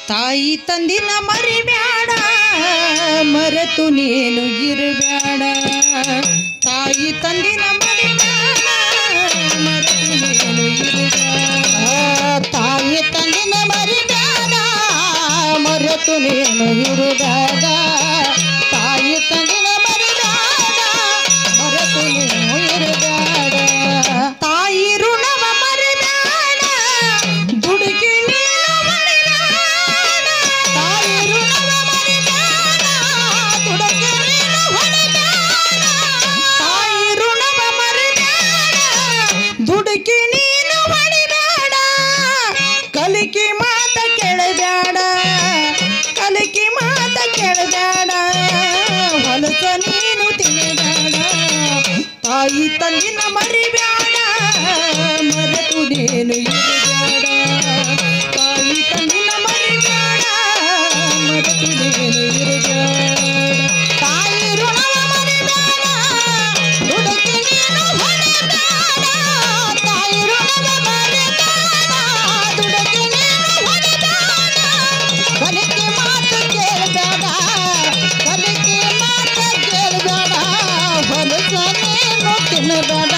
ತಾಯಿ ತಂದಿನ ಮರಿಬ್ಯಾಡ ಮರೆತು ನೀನು ಇರಬ್ಯಾಡ ತಾಯಿ ತಂದಿನ ಮರಿಬ್ಯಾಡ ಮರೆತು ನೀನು ಇರಬ್ಯಾಡ ತಾಯಿ ತಂದಿನ ಮರಿಬ್ಯಾಡ ಮರೆತು ನೀನು ಇರಬ್ಯಾಡ ತಾಯಿ ತಂದಿನ ಮರಿಬ್ಯಾಡ ಮರೆತು ನೀನು ಇರಬ್ಯಾಡ ತಾಯಿ ಋಣವ ಮರಿಬ್ಯಾಡ ದುಡುಕಿ ನೀನು ಮರಿಬ್ಯಾಡ ತಾಯಿ ಋಣವ ಮರಿಬ್ಯಾಡ ದುಡುಕಿ ನೀನು ಹೊಡಿಬ್ಯಾಡ ತಾಯಿ ಋಣವ ಮರಿಬ್ಯಾಡ ದುಡುಕಿ ನೀನು ಹೊಡಿಬ್ಯಾಡ ಕಲಿಕೆ ಮಾತ ಕೇಳಬ್ಯಾಡ ಕಲಿಕೆ ಮಾತ ಕೇಳಬ್ಯಾಡ ಹೊಲಸ ನೀನು ತಿನ್ನಬ್ಯಾಡ ತಾಯಿ ತಂದಿನ ಮರಿಬ್ಯಾಡ ಮರೆತು ನೀನು ಇರಬ್ಯಾಡ ತಾಯಿ ತಂದಿನ ಮರಿಬ್ಯಾಡ ಮರೆತು ನೀನು ಇರಬ್ಯಾಡ ತಾಯಿ ಋಣವ ಮರಿಬ್ಯಾಡ ದುಡುಕಿ ನೀನು ಹೊಡಿಬ್ಯಾಡ ತಾಯಿ ಋಣವ ಮರಿಬ್ಯಾಡ ದುಡುಕಿ ನೀನು ಹೊಡಿಬ್ಯಾಡ ಕಲಿಕೆ ಮಾತು ಕೇಳಬ್ಯಾಡ ಕಲಿಕೆ ಮಾತು ಕೇಳಬ್ಯಾಡ ಹೊಲಸ ನೀನು ತಿನ್ನಬೇಡ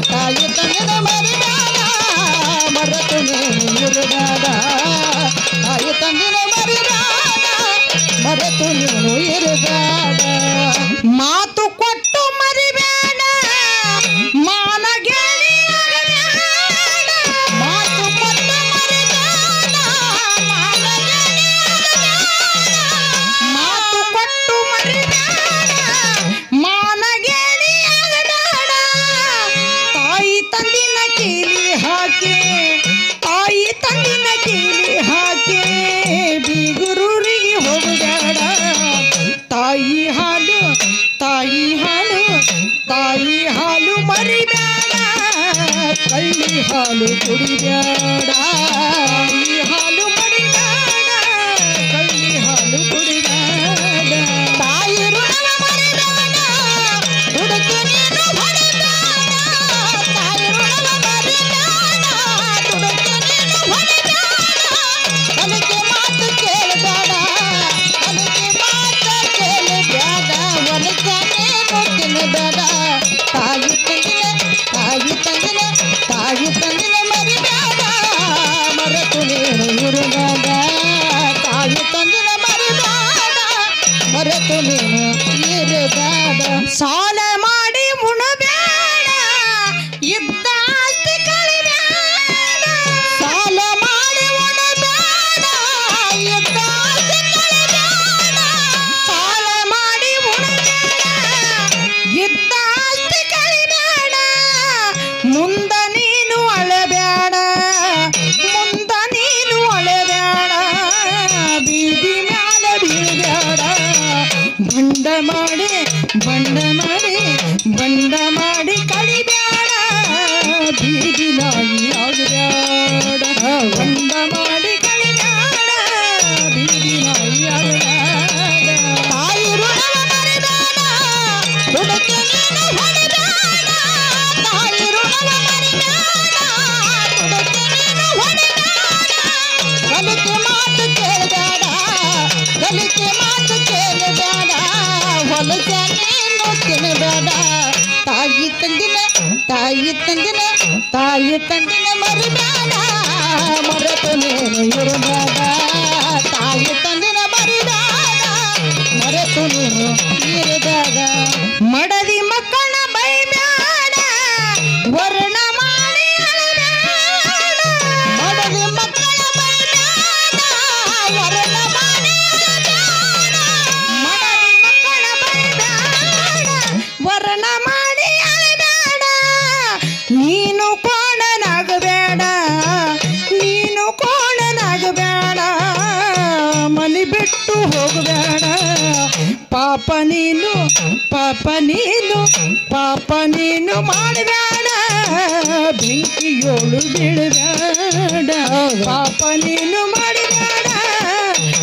ತಾಯಿ ತಂದಿನ ಮರಿಬ್ಯಾಡ ಮರೆತು ನೀನು ಇರಬ್ಯಾಡ ತಾಯಿ ತಂದಿನ ಮರಿಬ್ಯಾಡ ಮರೆತು ನೀನು ಇರಬ್ಯಾಡ ಮಾತು ಕೊಟ್ಟು ಮರಿಬ್ಯಾಡ ಮಾನ ಗೆಳೆಯಾಗಬ್ಯಾಡ ಮಾತು ಕೊಟ್ಟು ಮರಿಬ್ಯಾಡ ಮಾನ ಗೆಳೆಯಾಗಬ್ಯಾಡ ಮಾತು ಕೊಟ್ಟು ಮರಿಬ್ಯಾಡ ಮಾನ ಗೆಳೆಯಾಗಬ್ಯಾಡ ತಾಯಿ ತಂದಿನ ಕೀಲಿ ಹಾಕಿ ತಾಯಿ ತಂದಿನ ಕೀಲಿ ಹಾಕಿ ಬೀಗುರೂರಿಗೆ ಹೋಗಬ್ಯಾಡ ತಾಯಿ ಹಾಲು ತಾಯಿ ಹಾಲು ತಾಯಿ ಹಾಲು ಮರಿಬ್ಯಾಡ ಕಳ್ಳಿ ಹಾಲು ಕುಡಿಬ್ಯಾಡ ತಾಯಿ ಹಾಲು ಮರಿಬ್ಯಾಡ ಕಳ್ಳಿ ಹಾಲು ಕುಡಿಬ್ಯಾಡ ತಾಯಿ ಋಣವ ಮರಿಬ್ಯಾಡ ದುಡುಕಿ ನೀನು ಹೊಡಿಬ್ಯಾಡ ತಾಯಿ ಋಣವ ಮರಿಬ್ಯಾಡ ದುಡುಕಿ ನೀನು ಹೊಡಿಬ್ಯಾಡ ಕಲಿಕೆ ಮಾತು ಕೇಳಬ್ಯಾಡ ಕಲಿಕೆ ಮಾತು ಕೇಳಬ್ಯಾಡ ಹೊಲಸ ನೀನು ತಿನ್ನಬ್ಯಾಡ ತಾಯಿ ತಂದಿನ ಮರಿಬ್ಯಾಡ ಮರೆತು ನೀನು ಇರಬ್ಯಾಡ ತಾಯಿ ತಂದಿನ ಮರಿಬ್ಯಾಡ ಮರೆತು ನೀನು ಇರಬ್ಯಾಡ ಸಾಲ ಮಾಡಿ ಉಣಬ್ಯಾಡ ಇದ್ದ ಆಸ್ತಿ ಕಳಿಬ್ಯಾಡ ಸಾಲ ಮಾಡಿ ಉಣಬ್ಯಾಡ ಇದ್ದ ಆಸ್ತಿ ಕಳಿಬ್ಯಾಡ ಸಾಲ ಮಾಡಿ ಉಣಬ್ಯಾಡ ಇದ್ದ ಆಸ್ತಿ ಕಳಿಬ್ಯಾಡ ಮುಂದ ನೀನು ಅಳಬ್ಯಾಡ ಮುಂದ ನೀನು ಅಳಬ್ಯಾಡ ಬೀದಿ ಮ್ಯಾಲ ಬೀಳ್ಬ್ಯಾಡ ಬಂಡ ಮಾಡಿ ಕಳಿಬ್ಯಾಡ ಬೀದಿ ನಾಯಿ ಆಗಬ್ಯಾಡ ಬಂಡ ಮಾಡಿ ಕಳಿಬ್ಯಾಡ ಬೀದಿ ನಾಯಿ ಆಗಬ್ಯಾಡ ತಾಯಿ ಋಣವ ಮರಿಬ್ಯಾಡ ದುಡುಕಿ ನೀನು ಹೊಡಿಬ್ಯಾಡ ತಾಯಿ ಋಣವ ಮರಿಬ್ಯಾಡ ದುಡುಕಿ ನೀನು ಹೊಡಿಬ್ಯಾಡ ಕಲಿಕೆ ಮಾತು ಕೇಳಬ್ಯಾಡ ಕಲಿಕೆ ಮಾತು ಕೇಳಬ್ಯಾಡ ಹೊಲಸ ನೀನು ತಿನ್ನಬ್ಯಾಡ ತಾಯಿ ತಂದಿನ ಮರಿಬ್ಯಾಡ ಮರೆತು ನೀನು ಇರಬ್ಯಾಡ ತಾಯಿ ತಂದಿನ ಮರಿಬ್ಯಾಡ ಮರೆತು ನೀನು ಇರಬ್ಯಾಡ ಮಡದಿ ಮಕ್ಕಳ ಬೈಬ್ಯಾಡ ವರ್ಣ ಮಾಡಿ ಅಳಬ್ಯಾಡ ಮಡದಿ ಮಕ್ಕಳ ಬೈಬ್ಯಾಡ ವರ್ಣ ಮಾಡಿ ಅಳಬ್ಯಾಡ ಮಡದಿ ಮಕ್ಕಳ ಬೈಬ್ಯಾಡ ವರ್ಣ ಮಾಡಿ ಅಳಬ್ಯಾಡ ನೀನು ಕೋಣನಾಗಬೇಡ ನೀನು ಕೋಣನಾಗಬೇಡ ಮನೆ ಬಿಟ್ಟು ಹೋಗಬೇಡ ಪಾಪ ನೀನು ಮಾಡಬೇಡ ಬೆಂಕಿಯೋಳು ಬೀಳಬೇಡ ಪಾಪ ನೀನು ಮಾಡಬೇಡ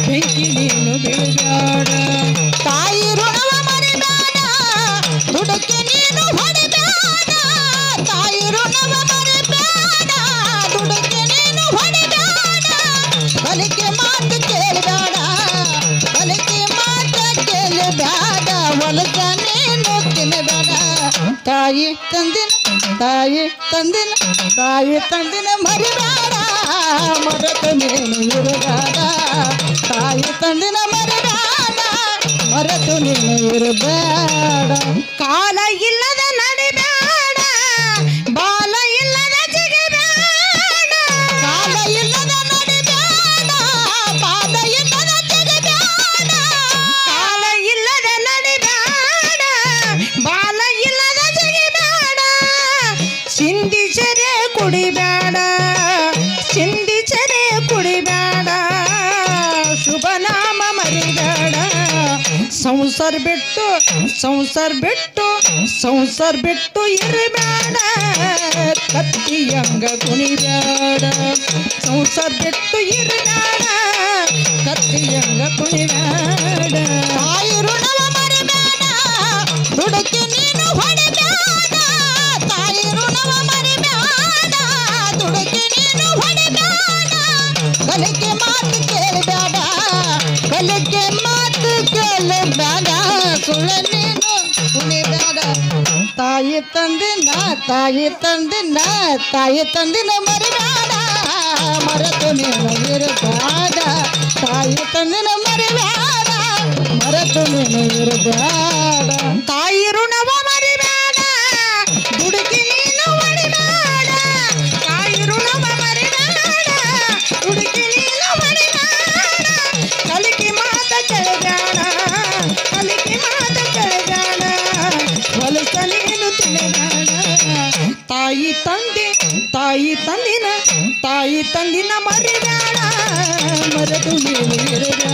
ಬೆಂಕಿ ನೀನು ಬೀಳಬೇಡ ತಾಯಿ ಋಣವ ಮರಿಬೇಡ ದುಡುಕಿ ನೀನು ಹೊಡಿಬೇಡ ತಾಯಿ ಋಣವ ಮರಿಬೇಡ ದುಡುಕಿ ನೀನು ತಾಯಿ ತಂದಿನ ಮರಿಬೇಡ ಮರೆತು ನೀನು ಇರಬೇಡ ತಾಯಿ ತಂದಿನ ಮರಿಬೇಡ ಮರೆತು ನೀನು ಇರಬೇಡ ಕಾಲ ಇಲ್ಲದ ನಡಿಬೇಡ ಬಾಲ ಇಲ್ಲದ ಜಿಗಿಬೇಡ ಕಾಲ ಇಲ್ಲದ ನಡಿಬೇಡ ಪಾದ ಇಲ್ಲದ ಜಿಗಿಬೇಡ ಕಾಲ ಇಲ್ಲದ ನಡಿಬೇಡ ಬಾಲ ಇಲ್ಲದ ಜಿಗಿಬೇಡ ಸಿಂಧಿಸರೆ ಕುಡಿಬೇಡ ಸಿಂಧಿಸರೆ ಕುಡಿಬೇಡ ಶುಭ ನಾಮ ಮರಿಬೇಡ ಸಂಸಾರ ಬಿಟ್ಟು ಇರಬೇಡ ಕತ್ತಿಯಂಗ ಕುಣಿಬೇಡ ಸಂಸಾರ ಬಿಟ್ಟು ಇರಬೇಡ ಕತ್ತಿಯಂಗ ಕುಣಿಬೇಡ ತಾಯಿ ಋಣವ ಮರಿಬೇಡ ದುಡುಕಿ ನೀನು ಹೊಡಿಬೇಡ ತಾಯಿ ಋಣವ ಮರಿಬೇಡ ದುಡುಕಿ ನೀನು ಹೊಡಿಬೇಡ ಕಲಿಕೆ ಮಾತು ಕೇಳಬೇಡ ಕಲಿಕೆ ಮಾತು ಕೇಳಬೇಡ ಸುಳ್ಳ ನೀನು ಕುಣಿಬೇಡ ತಾಯಿ ತಂದಿನ ಮರಿಬೇಡ ಮರೆತು ನೀನು ಇರಬೇಡ ತಾಯಿ ತಂದಿನ ಮರಿಬೇಡ ಮರೆತು ನೀನು ಇರಬೇಡ ತಾಯಿ ಋಣವ ಮರಿಬೇಡ ದುಡುಕಿ ನೀನು ಹೊಡಿಬೇಡ ತಾಯಿ ಋಣವ ಮರಿಬೇಡ ದುಡುಕಿ ನೀನು ಹೊಡಿಬೇಡ ಕಲಿಕೆ ಮಾತ ಕೇಳಬೇಡ ಕಲಿಕೆ ಮಾತ ಕೇಳಬೇಡ ಹೊಲಸ ನೀನು ತಿಳಿಬೇಡ ತಾಯಿ ತಂದಿನ ಮರಿಬೇಡ ಮರೆತು ನೀನು ಇರಬೇಡ